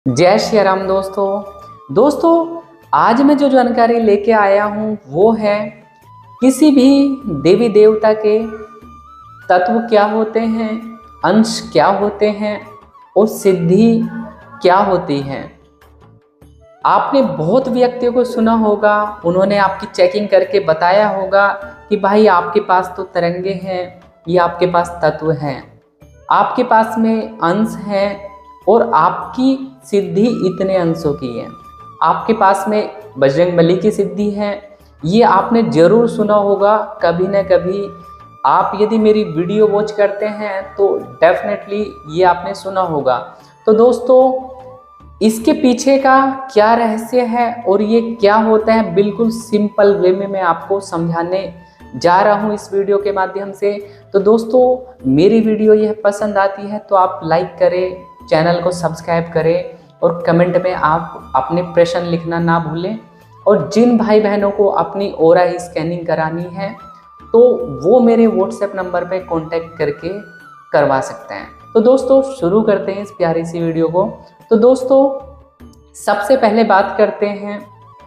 जय श्री राम दोस्तों आज मैं जो जानकारी लेके आया हूँ वो है किसी भी देवी देवता के तत्व क्या होते हैं, अंश क्या होते हैं और सिद्धि क्या होती है। आपने बहुत व्यक्तियों को सुना होगा, उन्होंने आपकी चेकिंग करके बताया होगा कि भाई आपके पास तो तरंगे हैं, ये आपके पास तत्व हैं, आपके पास में अंश हैं और आपकी सिद्धि इतने अंशों की है। आपके पास में बजरंगबली की सिद्धि है, ये आपने ज़रूर सुना होगा कभी ना कभी। आप यदि मेरी वीडियो वॉच करते हैं तो डेफिनेटली ये आपने सुना होगा। तो दोस्तों इसके पीछे का क्या रहस्य है और ये क्या होता है, बिल्कुल सिंपल वे में मैं आपको समझाने जा रहा हूँ इस वीडियो के माध्यम से। तो दोस्तों मेरी वीडियो यह पसंद आती है तो आप लाइक करें, चैनल को सब्सक्राइब करें और कमेंट में आप अपने प्रश्न लिखना ना भूलें। और जिन भाई बहनों को अपनी ऑरा स्कैनिंग करानी है तो वो मेरे व्हाट्सएप नंबर पे कांटेक्ट करके करवा सकते हैं। तो दोस्तों शुरू करते हैं इस प्यारी सी वीडियो को। तो दोस्तों सबसे पहले बात करते हैं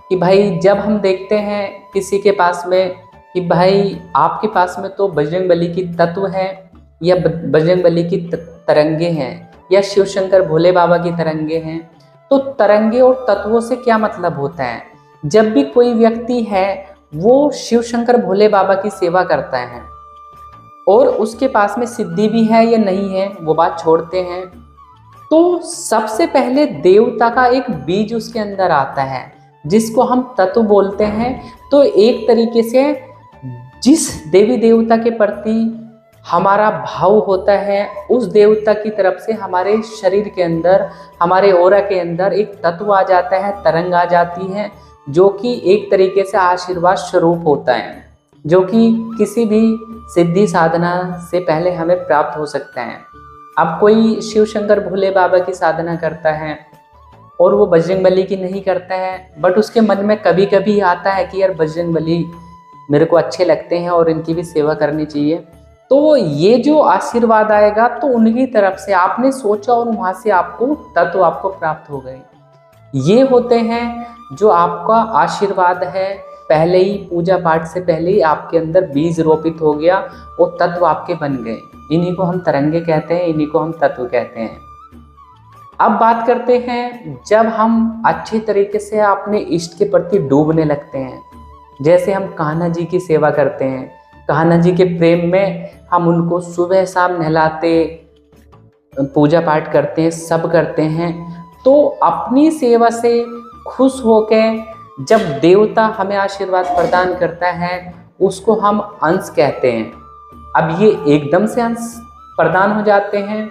कि भाई जब हम देखते हैं किसी के पास में कि भाई आपके पास में तो बजरंगबली की तत्व है या बजरंगबली की तरंगे हैं या शिव शंकर भोले बाबा की तरंगे हैं, तो तरंगे और तत्वों से क्या मतलब होता है। जब भी कोई व्यक्ति है वो शिव शंकर भोले बाबा की सेवा करता है और उसके पास में सिद्धि भी है या नहीं है वो बात छोड़ते हैं, तो सबसे पहले देवता का एक बीज उसके अंदर आता है जिसको हम तत्व बोलते हैं। तो एक तरीके से जिस देवी देवता के प्रति हमारा भाव होता है उस देवता की तरफ से हमारे शरीर के अंदर, हमारे ऑरा के अंदर एक तत्व आ जाता है, तरंग आ जाती है, जो कि एक तरीके से आशीर्वाद स्वरूप होता है, जो कि किसी भी सिद्धि साधना से पहले हमें प्राप्त हो सकता है। अब कोई शिव शंकर भोले बाबा की साधना करता है और वो बजरंगबली की नहीं करता है, बट उसके मन में कभी कभी आता है कि यार बजरंगबली मेरे को अच्छे लगते हैं और इनकी भी सेवा करनी चाहिए, तो ये जो आशीर्वाद आएगा तो उनकी तरफ से आपने सोचा और वहाँ से आपको तत्व आपको प्राप्त हो गए। ये होते हैं जो आपका आशीर्वाद है, पहले ही पूजा पाठ से पहले ही आपके अंदर बीज रोपित हो गया और तत्व आपके बन गए। इन्हीं को हम तरंगे कहते हैं, इन्हीं को हम तत्व कहते हैं। अब बात करते हैं जब हम अच्छे तरीके से अपने इष्ट के प्रति डूबने लगते हैं, जैसे हम कान्हा जी की सेवा करते हैं, कान्हा जी के प्रेम में हम उनको सुबह शाम नहलाते, पूजा पाठ करते हैं, सब करते हैं, तो अपनी सेवा से खुश होकर जब देवता हमें आशीर्वाद प्रदान करता है उसको हम अंश कहते हैं। अब ये एकदम से अंश प्रदान हो जाते हैं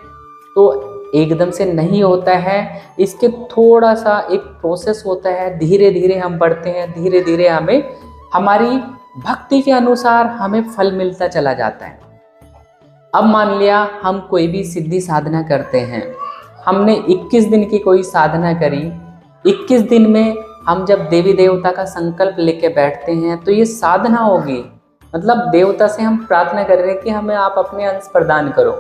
तो एकदम से नहीं होता है, इसके थोड़ा सा एक प्रोसेस होता है, धीरे धीरे हम बढ़ते हैं, धीरे धीरे हमें हमारी भक्ति के अनुसार हमें फल मिलता चला जाता है। अब मान लिया हम कोई भी सिद्धि साधना करते हैं, हमने 21 दिन की कोई साधना करी, 21 दिन में हम जब देवी देवता का संकल्प लेके बैठते हैं तो ये साधना होगी, मतलब देवता से हम प्रार्थना कर रहे हैं कि हमें आप अपने अंश प्रदान करो।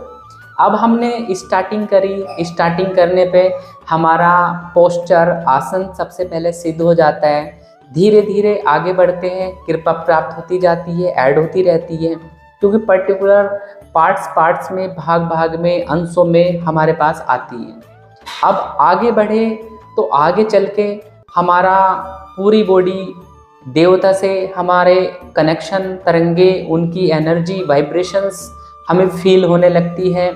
अब हमने स्टार्टिंग करी, स्टार्टिंग करने पे हमारा पोस्चर, आसन सबसे पहले सिद्ध हो जाता है, धीरे धीरे आगे बढ़ते हैं, कृपा प्राप्त होती जाती है, ऐड होती रहती है, क्योंकि पर्टिकुलर पार्ट्स में, भाग में, अंशों में हमारे पास आती है। अब आगे बढ़े तो आगे चल के हमारा पूरी बॉडी देवता से हमारे कनेक्शन, तरंगे, उनकी एनर्जी, वाइब्रेशंस हमें फील होने लगती है,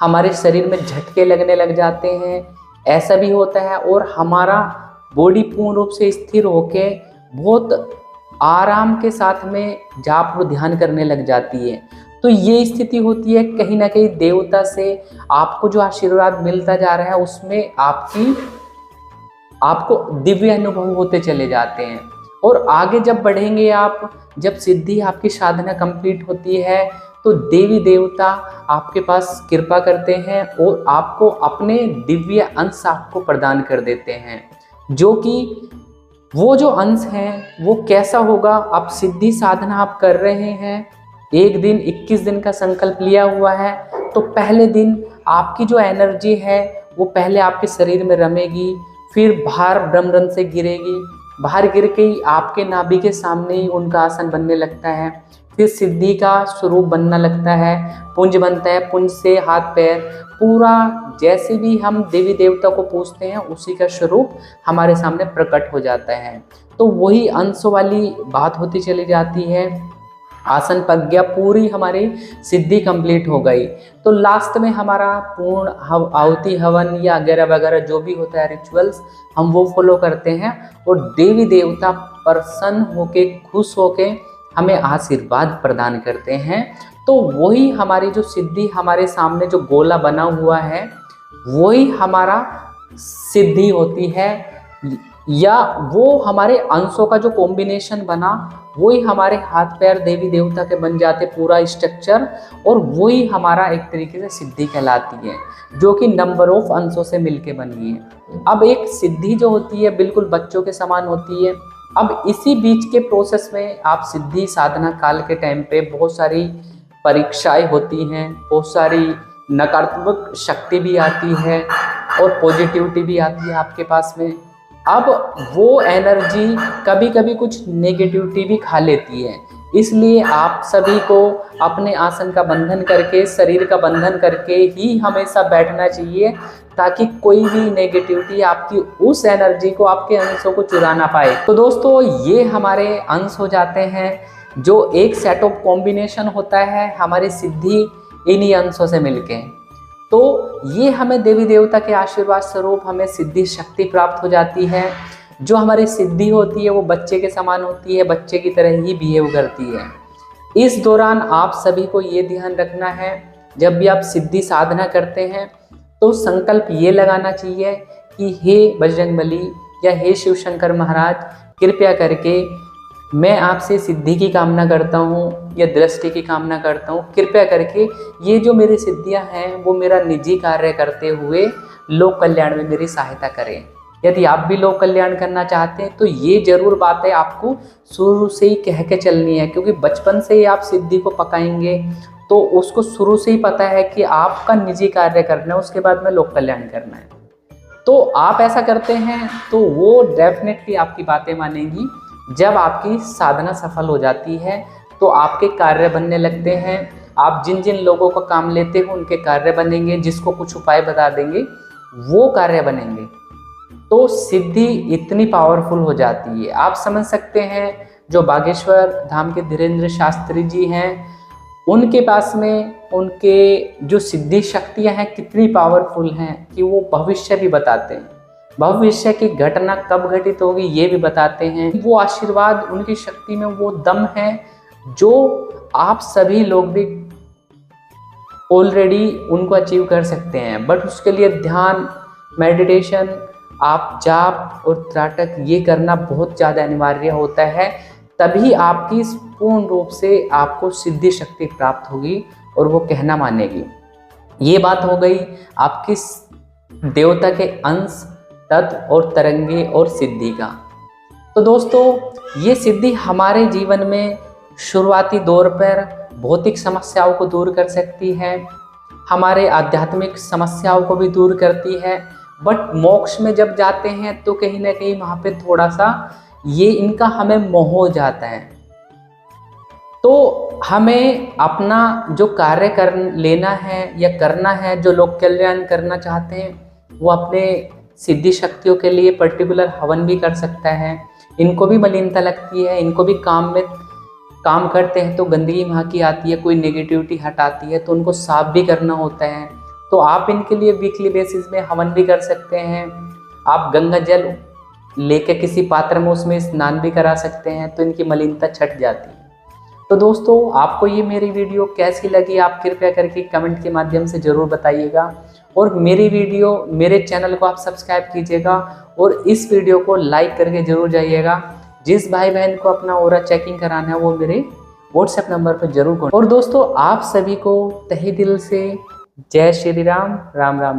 हमारे शरीर में झटके लगने लग जाते हैं, ऐसा भी होता है, और हमारा बॉडी पूर्ण रूप से स्थिर होके बहुत आराम के साथ में जाप और ध्यान करने लग जाती है। तो ये स्थिति होती है, कहीं ना कहीं देवता से आपको जो आशीर्वाद मिलता जा रहा है उसमें आपको दिव्य अनुभव होते चले जाते हैं। और आगे जब बढ़ेंगे आप, जब सिद्धि आपकी साधना कंप्लीट होती है तो देवी देवता आपके पास कृपा करते हैं और आपको अपने दिव्य अंश आपको प्रदान कर देते हैं, जो कि वो जो अंश हैं वो कैसा होगा। आप सिद्धि साधना आप कर रहे हैं, एक दिन 21 दिन का संकल्प लिया हुआ है, तो पहले दिन आपकी जो एनर्जी है वो पहले आपके शरीर में रमेगी, फिर बाहर ब्रह्मरंध्र से गिरेगी, बाहर गिर के ही आपके नाभि के सामने ही उनका आसन बनने लगता है। फिर सिद्धि का स्वरूप बनना लगता है, पुंज बनता है, पुंज से हाथ पैर पूरा जैसे भी हम देवी देवता को पूजते हैं उसी का स्वरूप हमारे सामने प्रकट हो जाता है। तो वही अंशों वाली बात होती चली जाती है। आसन पक गया, पूरी हमारी सिद्धि कंप्लीट हो गई। तो लास्ट में हमारा पूर्ण आहुति हवन या वगैरह वगैरह जो भी होता है रिचुअल्स, हम वो फॉलो करते हैं और देवी देवता प्रसन्न होके खुश होके हमें आशीर्वाद प्रदान करते हैं। तो वही हमारी जो सिद्धि, हमारे सामने जो गोला बना हुआ है वही हमारा सिद्धि होती है, या वो हमारे अंशों का जो कॉम्बिनेशन बना वही हमारे हाथ पैर देवी देवता के बन जाते पूरा स्ट्रक्चर, और वही हमारा एक तरीके से सिद्धि कहलाती है, जो कि नंबर ऑफ अंशों से मिलके बनी है। अब एक सिद्धि जो होती है बिल्कुल बच्चों के समान होती है। अब इसी बीच के प्रोसेस में आप सिद्धि साधना काल के टाइम पे बहुत सारी परीक्षाएं होती हैं, बहुत सारी नकारात्मक शक्ति भी आती है और पॉजिटिविटी भी आती है आपके पास में। अब वो एनर्जी कभी कभी कुछ नेगेटिविटी भी खा लेती है, इसलिए आप सभी को अपने आसन का बंधन करके, शरीर का बंधन करके ही हमेशा बैठना चाहिए, ताकि कोई भी नेगेटिविटी आपकी उस एनर्जी को, आपके अंशों को चुरा ना पाए। तो दोस्तों ये हमारे अंश हो जाते हैं, जो एक सेट ऑफ कॉम्बिनेशन होता है हमारी सिद्धि इन्हीं अंशों से मिलके। तो ये हमें देवी देवता के आशीर्वाद स्वरूप हमें सिद्धि शक्ति प्राप्त हो जाती है। जो हमारी सिद्धि होती है वो बच्चे के समान होती है, बच्चे की तरह ही बिहेव करती है। इस दौरान आप सभी को ये ध्यान रखना है, जब भी आप सिद्धि साधना करते हैं तो संकल्प ये लगाना चाहिए कि हे बजरंगबली या हे शिव शंकर महाराज, कृपया करके मैं आपसे सिद्धि की कामना करता हूँ या दृष्टि की कामना करता हूँ। कृपया करके ये जो मेरी सिद्धियाँ हैं वो मेरा निजी कार्य करते हुए लोक कल्याण में मेरी सहायता करें। यदि आप भी लोक कल्याण करना चाहते हैं तो ये जरूर बातें आपको शुरू से ही कह के चलनी है, क्योंकि बचपन से ही आप सिद्धि को पकाएंगे तो उसको शुरू से ही पता है कि आपका निजी कार्य करना है, उसके बाद में लोक कल्याण करना है। तो आप ऐसा करते हैं तो वो डेफिनेटली आपकी बातें मानेंगी। जब आपकी साधना सफल हो जाती है तो आपके कार्य बनने लगते हैं। आप जिन जिन लोगों का काम लेते हो उनके कार्य बनेंगे, जिसको कुछ उपाय बता देंगे वो कार्य बनेंगे। तो सिद्धि इतनी पावरफुल हो जाती है, आप समझ सकते हैं। जो बागेश्वर धाम के धीरेन्द्र शास्त्री जी हैं, उनके पास में उनके जो सिद्धि शक्तियां हैं कितनी पावरफुल हैं कि वो भविष्य भी बताते हैं, भविष्य की घटना कब घटित होगी ये भी बताते हैं। वो आशीर्वाद, उनकी शक्ति में वो दम है जो आप सभी लोग भी ऑलरेडी उनको अचीव कर सकते हैं। बट उसके लिए ध्यान, मेडिटेशन, आप जाप और त्राटक ये करना बहुत ज़्यादा अनिवार्य होता है, तभी आपकी पूर्ण रूप से आपको सिद्धि शक्ति प्राप्त होगी और वो कहना मानेगी। ये बात हो गई आपकी देवता के अंश, तत्व और तरंगे और सिद्धि का। तो दोस्तों ये सिद्धि हमारे जीवन में शुरुआती दौर पर भौतिक समस्याओं को दूर कर सकती है, हमारे आध्यात्मिक समस्याओं को भी दूर करती है। बट मोक्ष में जब जाते हैं तो कहीं ना कहीं वहाँ पे थोड़ा सा ये इनका हमें मोह हो जाता है। तो हमें अपना जो कार्य कर लेना है या करना है, जो लोक कल्याण करना चाहते हैं वो अपने सिद्धि शक्तियों के लिए पर्टिकुलर हवन भी कर सकता है। इनको भी मलिनता लगती है, इनको भी काम करते हैं तो गंदगी वहाँ की आती है, कोई नेगेटिविटी हटाती है तो उनको साफ भी करना होता है। तो आप इनके लिए वीकली बेसिस में हवन भी कर सकते हैं। आप गंगा जल लेके किसी पात्र में उसमें स्नान भी करा सकते हैं, तो इनकी मलिनता छट जाती है। तो दोस्तों आपको ये मेरी वीडियो कैसी लगी आप कृपया करके कमेंट के माध्यम से ज़रूर बताइएगा, और मेरी वीडियो, मेरे चैनल को आप सब्सक्राइब कीजिएगा और इस वीडियो को लाइक करके ज़रूर जाइएगा। जिस भाई बहन को अपना ऑरा चेकिंग कराना है वो मेरे व्हाट्सएप नंबर पर जरूर कॉन्टैक्ट। और दोस्तों आप सभी को तहे दिल से जय श्री राम, राम राम।